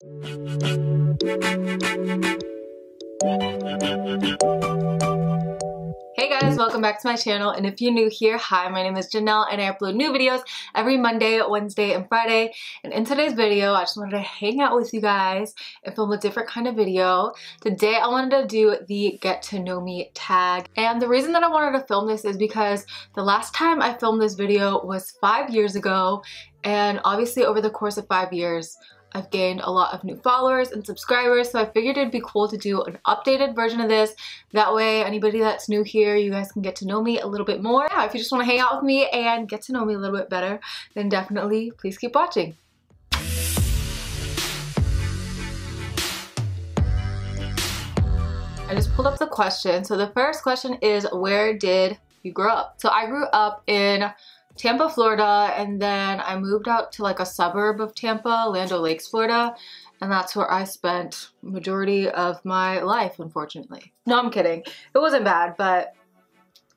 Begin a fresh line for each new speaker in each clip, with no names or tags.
Hey guys, welcome back to my channel, and if you're new here, hi, my name is Janelle and I upload new videos every Monday, Wednesday, and Friday. And in today's video, I just wanted to hang out with you guys and film a different kind of video. Today I wanted to do the get to know me tag, and the reason that I wanted to film this is because the last time I filmed this video was 5 years ago, and obviously over the course of 5 years I've gained a lot of new followers and subscribers, so I figured it'd be cool to do an updated version of this. That way, anybody that's new here, you guys can get to know me a little bit more. Yeah, if you just want to hang out with me and get to know me a little bit better, then definitely please keep watching. I just pulled up the question. So the first question is, where did you grow up? So I grew up in Tampa, Florida, and then I moved out to like a suburb of Tampa, Land O'Lakes, Florida, and that's where I spent majority of my life, unfortunately. No, I'm kidding. It wasn't bad, but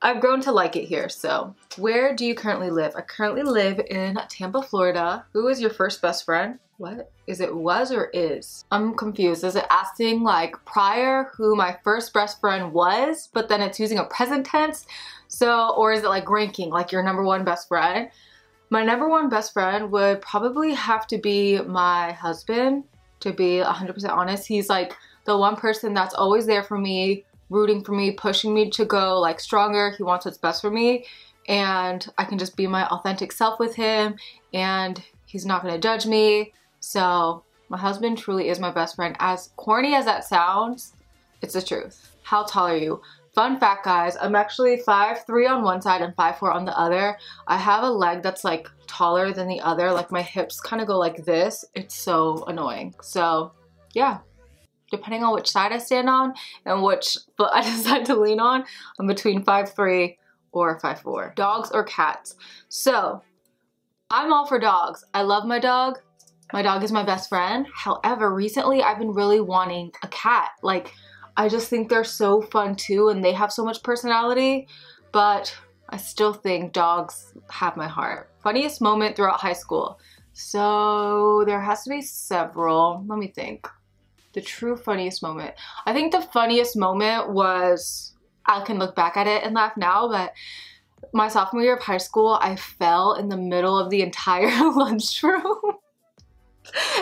I've grown to like it here. So where do you currently live? I currently live in Tampa, Florida. Who is your first best friend? What? Is it was or is? I'm confused. Is it asking like prior who my first best friend was, but then it's using a present tense? So, or is it like ranking, like your number one best friend? My number one best friend would probably have to be my husband, to be 100% honest. He's like the one person that's always there for me, rooting for me, pushing me to go like stronger. He wants what's best for me, and I can just be my authentic self with him, and he's not gonna judge me. So my husband truly is my best friend. As corny as that sounds, it's the truth. How tall are you? Fun fact, guys, I'm actually 5'3" on one side and 5'4" on the other. I have a leg that's like taller than the other. Like my hips kind of go like this. It's so annoying. So yeah, depending on which side I stand on and which foot I decide to lean on, I'm between 5'3" or 5'4". Dogs or cats? So I'm all for dogs. I love my dog. My dog is my best friend. However, recently I've been really wanting a cat. Like, I just think they're so fun too, and they have so much personality, but I still think dogs have my heart. Funniest moment throughout high school. So there has to be several. Let me think. The true funniest moment. I think the funniest moment was, I can look back at it and laugh now, but my sophomore year of high school, I fell in the middle of the entire lunchroom.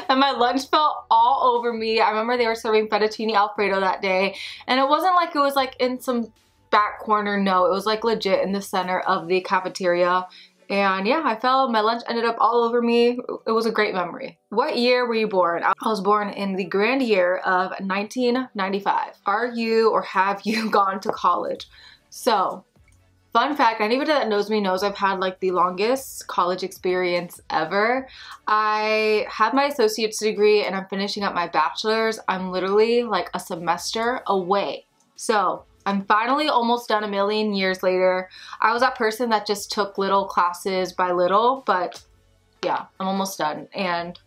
And my lunch fell all over me. I remember they were serving fettuccine alfredo that day, and it wasn't like it was like in some back corner. No, it was like legit in the center of the cafeteria. And yeah, I fell. My lunch ended up all over me. It was a great memory. What year were you born? I was born in the grand year of 1995. Are you or have you gone to college? So fun fact, anybody that knows me knows I've had like the longest college experience ever. I have my associate's degree and I'm finishing up my bachelor's. I'm literally like a semester away. So I'm finally almost done a million years later. I was that person that just took little classes by little, but yeah, I'm almost done. And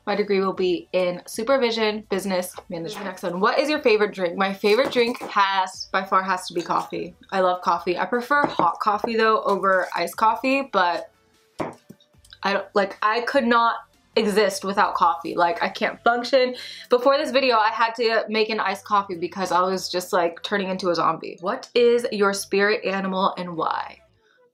my degree will be in supervision, business management. Next one, what is your favorite drink? My favorite drink by far has to be coffee. I love coffee. I prefer hot coffee though over iced coffee, but I could not exist without coffee. Like, I can't function. Before this video, I had to make an iced coffee because I was just like turning into a zombie. What is your spirit animal and why?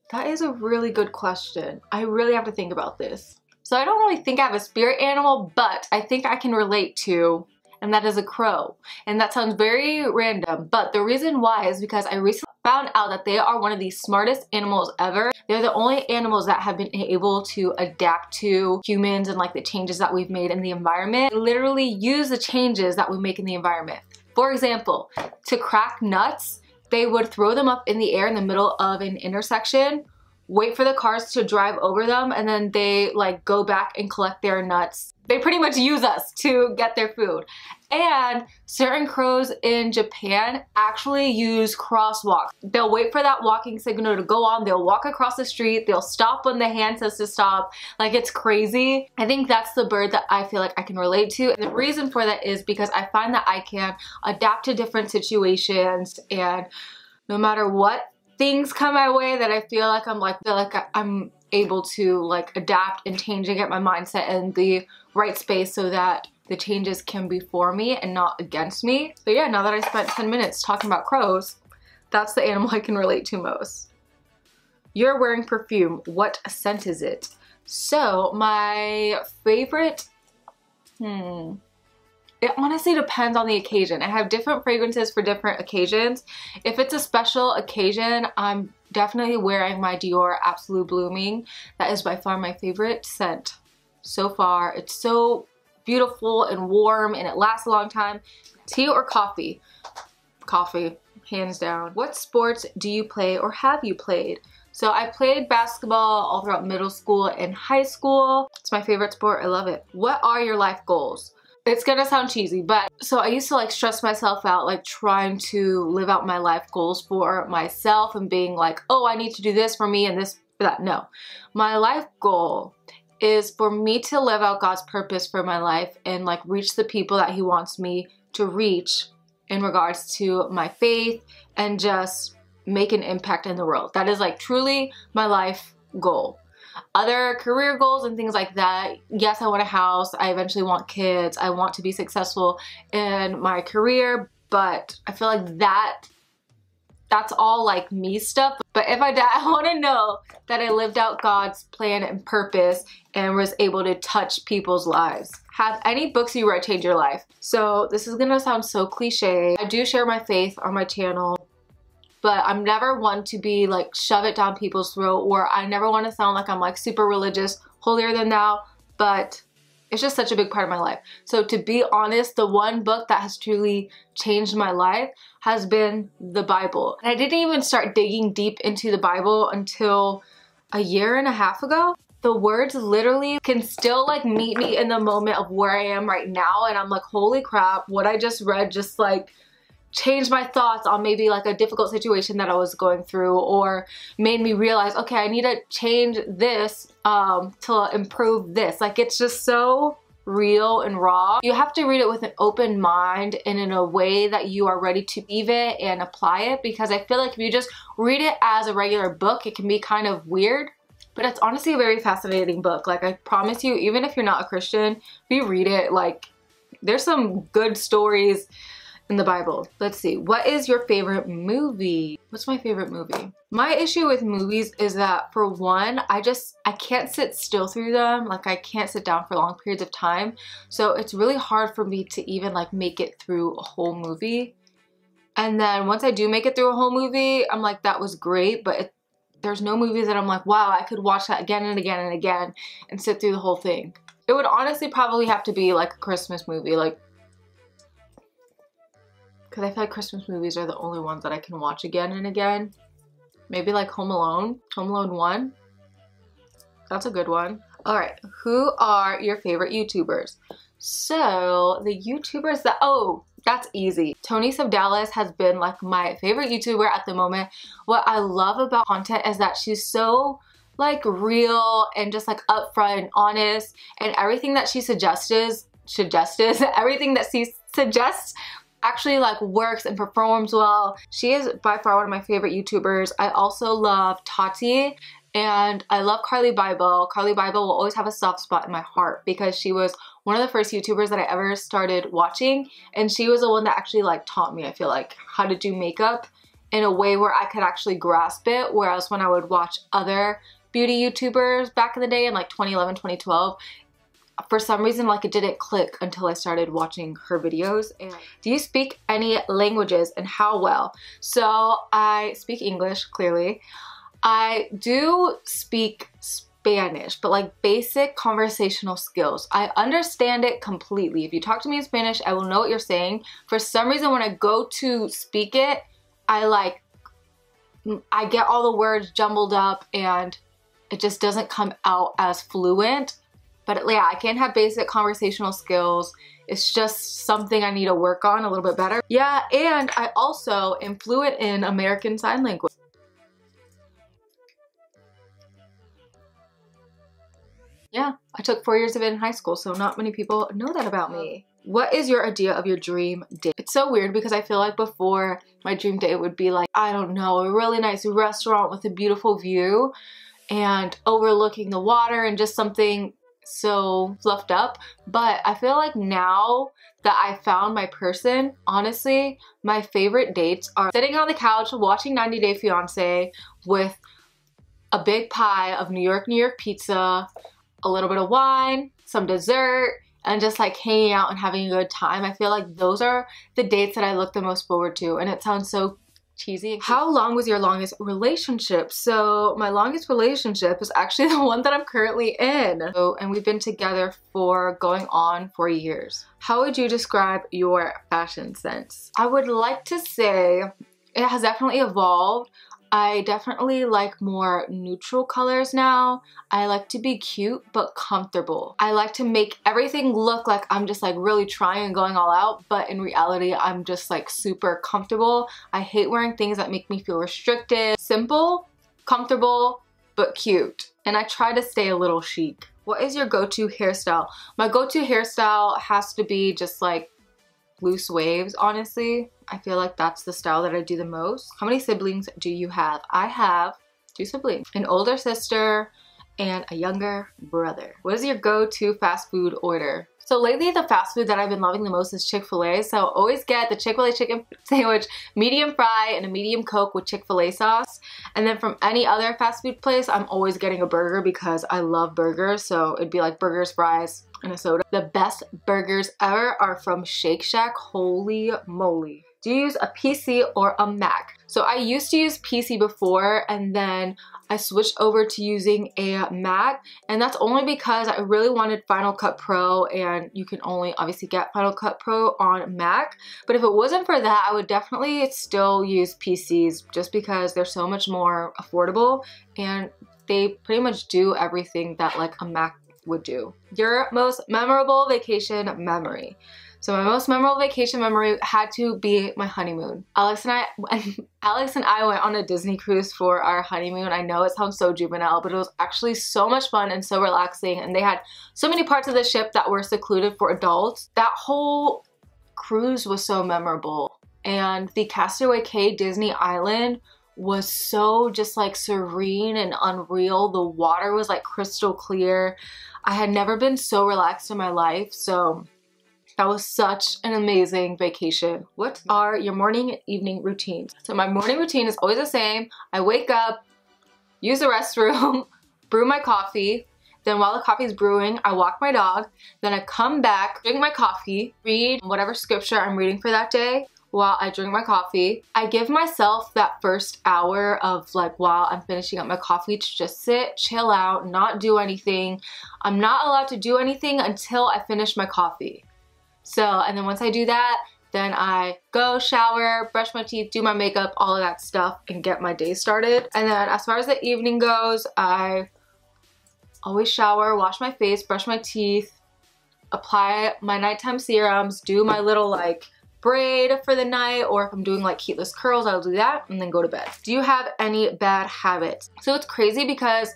That is a really good question. I really have to think about this. So I don't really think I have a spirit animal, but I think I can relate to, and that is a crow. And that sounds very random, but the reason why is because I recently found out that they are one of the smartest animals ever. They're the only animals that have been able to adapt to humans and like the changes that we've made in the environment. They literally use the changes that we make in the environment. For example, to crack nuts, they would throw them up in the air in the middle of an intersection, wait for the cars to drive over them, and then they like go back and collect their nuts. They pretty much use us to get their food. And certain crows in Japan actually use crosswalks. They'll wait for that walking signal to go on, they'll walk across the street, they'll stop when the hand says to stop. Like, it's crazy. I think that's the bird that I feel like I can relate to. And the reason for that is because I find that I can adapt to different situations, and no matter what things come my way, that I feel like I'm able to like adapt and change and get my mindset in the right space so that the changes can be for me and not against me. But yeah, now that I spent 10 minutes talking about crows, that's the animal I can relate to most. You're wearing perfume. What scent is it? So my favorite, it honestly depends on the occasion. I have different fragrances for different occasions. If it's a special occasion, I'm definitely wearing my Dior Absolute Blooming. That is by far my favorite scent so far. It's so beautiful and warm and it lasts a long time. Tea or coffee? Coffee, hands down. What sports do you play or have you played? So I played basketball all throughout middle school and high school. It's my favorite sport, I love it. What are your life goals? It's gonna sound cheesy, but so I used to like stress myself out like trying to live out my life goals for myself and being like, oh, I need to do this for me and this for that. No, my life goal is for me to live out God's purpose for my life and like reach the people that He wants me to reach in regards to my faith and just make an impact in the world. That is like truly my life goal. Other career goals and things like that, yes, I want a house, I eventually want kids, I want to be successful in my career, but I feel like that's all like me stuff. But if I die, I want to know that I lived out God's plan and purpose and was able to touch people's lives. Have any books you read change your life? So this is gonna sound so cliche. I do share my faith on my channel, but I'm never one to be like shove it down people's throat, or I never want to sound like I'm like super religious, holier than thou, but it's just such a big part of my life. So to be honest, the one book that has truly changed my life has been the Bible. And I didn't even start digging deep into the Bible until a year and a half ago. The words literally can still like meet me in the moment of where I am right now, and I'm like, holy crap, what I just read just like changed my thoughts on maybe like a difficult situation that I was going through, or made me realize, okay, I need to change this to improve this. Like, it's just so real and raw. You have to read it with an open mind and in a way that you are ready to believe it and apply it, because I feel like if you just read it as a regular book, it can be kind of weird. But it's honestly a very fascinating book. Like, I promise you, even if you're not a Christian, if you read it, like, there's some good stories in the Bible. Let's see. What is your favorite movie? What's my favorite movie? My issue with movies is that, for one, I can't sit still through them. Like, I can't sit down for long periods of time. So it's really hard for me to even like make it through a whole movie. And then once I do make it through a whole movie, I'm like, that was great, but there's no movies that I'm like, wow, I could watch that again and again and again and sit through the whole thing. It would honestly probably have to be like a Christmas movie, like, because I feel like Christmas movies are the only ones that I can watch again and again. Maybe like Home Alone. Home Alone 1. That's a good one. Alright, who are your favorite YouTubers? So, the YouTubers that, oh, that's easy. Tony Sabdalis has been like my favorite YouTuber at the moment. What I love about content is that she's so like real and just like upfront and honest, and everything that she suggests everything that she suggests actually like works and performs well. She is by far one of my favorite YouTubers. I also love Tati, and I love Carly Bible. Carly Bible will always have a soft spot in my heart because she was one of the first YouTubers that I ever started watching, and she was the one that actually like taught me, I feel like, how to do makeup in a way where I could actually grasp it, whereas when I would watch other beauty YouTubers back in the day in like 2011, 2012, for some reason, like, it didn't click until I started watching her videos. And do you speak any languages, and how well? So I speak English, clearly. I do speak Spanish, but like basic conversational skills. I understand it completely. If you talk to me in Spanish, I will know what you're saying. For some reason, when I go to speak it, I get all the words jumbled up and it just doesn't come out as fluent. But yeah, I can have basic conversational skills. It's just something I need to work on a little bit better. Yeah, and I also am fluent in American Sign Language. Yeah, I took 4 years of it in high school, so not many people know that about me. What is your idea of your dream date? It's so weird because I feel like before, my dream date would be like, I don't know, a really nice restaurant with a beautiful view and overlooking the water and just something so fluffed up, but I feel like now that I found my person, honestly, my favorite dates are sitting on the couch watching 90 Day Fiancé with a big pie of New York pizza, a little bit of wine, some dessert, and just like hanging out and having a good time. I feel like those are the dates that I look the most forward to, and it sounds so cheesy. How long was your longest relationship? So my longest relationship is actually the one that I'm currently in. And we've been together for going on 4 years. How would you describe your fashion sense? I would like to say it has definitely evolved. I definitely like more neutral colors now. I like to be cute but comfortable. I like to make everything look like I'm just like really trying and going all out, but in reality I'm just like super comfortable. I hate wearing things that make me feel restricted. Simple, comfortable, but cute. And I try to stay a little chic. What is your go-to hairstyle? My go-to hairstyle has to be just like loose waves, honestly. I feel like that's the style that I do the most. How many siblings do you have? I have 2 siblings, an older sister and a younger brother. What is your go-to fast food order? So lately the fast food that I've been loving the most is Chick-fil-A. So I always get the Chick-fil-A chicken sandwich, medium fry and a medium Coke with Chick-fil-A sauce. And then from any other fast food place, I'm always getting a burger because I love burgers. So it'd be like burgers, fries, and a soda. The best burgers ever are from Shake Shack. Holy moly. Do you use a PC or a Mac? So I used to use PC before, and then I switched over to using a Mac, and that's only because I really wanted Final Cut Pro, and you can only obviously get Final Cut Pro on Mac. But if it wasn't for that, I would definitely still use PCs just because they're so much more affordable and they pretty much do everything that like a Mac would do. Your most memorable vacation memory. So my most memorable vacation memory had to be my honeymoon. Alex and I went on a Disney cruise for our honeymoon. I know it sounds so juvenile, but it was actually so much fun and so relaxing. And they had so many parts of the ship that were secluded for adults. That whole cruise was so memorable. And the Castaway Cay Disney Island was so just like serene and unreal. The water was like crystal clear. I had never been so relaxed in my life. So that was such an amazing vacation. What are your morning and evening routines? So my morning routine is always the same. I wake up, use the restroom, brew my coffee. Then while the coffee is brewing, I walk my dog. Then I come back, drink my coffee, read whatever scripture I'm reading for that day while I drink my coffee. I give myself that first hour of like while I'm finishing up my coffee to just sit, chill out, not do anything. I'm not allowed to do anything until I finish my coffee. So, and then once I do that, then I go shower, brush my teeth, do my makeup, all of that stuff, and get my day started. And then as far as the evening goes, I always shower, wash my face, brush my teeth, apply my nighttime serums, do my little like braid for the night, or if I'm doing like heatless curls, I'll do that, and then go to bed. Do you have any bad habits? So it's crazy because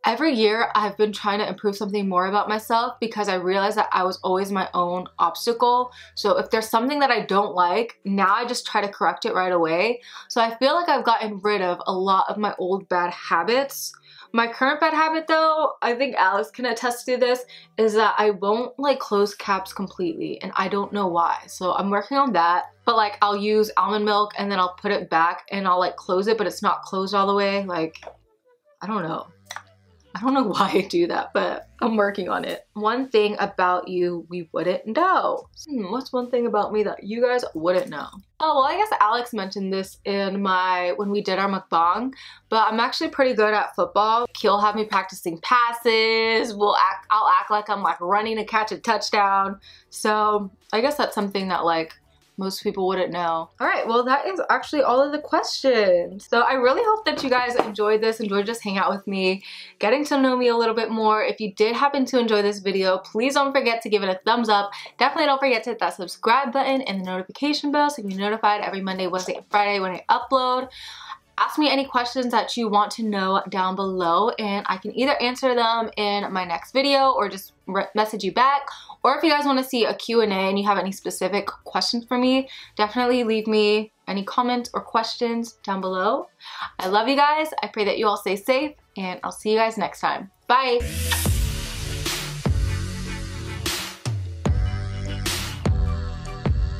every year I've been trying to improve something more about myself because I realized that I was always my own obstacle. So if there's something that I don't like, now I just try to correct it right away. So I feel like I've gotten rid of a lot of my old bad habits. My current bad habit though, I think Alex can attest to this, is that I won't like close caps completely, and I don't know why. So I'm working on that. But like I'll use almond milk and then I'll put it back and I'll like close it, but it's not closed all the way. Like, I don't know. I don't know why I do that, but I'm working on it. One thing about you we wouldn't know. What's one thing about me that you guys wouldn't know? Oh, well, I guess Alex mentioned this in when we did our mukbang, but I'm actually pretty good at football. He'll have me practicing passes. I'll act like I'm like running to catch a touchdown. So I guess that's something that like most people wouldn't know. All right, well, that is actually all of the questions. So I really hope that you guys enjoyed this, enjoyed just hanging out with me, getting to know me a little bit more. If you did happen to enjoy this video, please don't forget to give it a thumbs up. Definitely don't forget to hit that subscribe button and the notification bell so you can be notified every Monday, Wednesday, and Friday when I upload. Ask me any questions that you want to know down below, and I can either answer them in my next video or just message you back. Or if you guys want to see a Q&A and you have any specific questions for me, definitely leave me any comments or questions down below. I love you guys. I pray that you all stay safe, and I'll see you guys next time. Bye!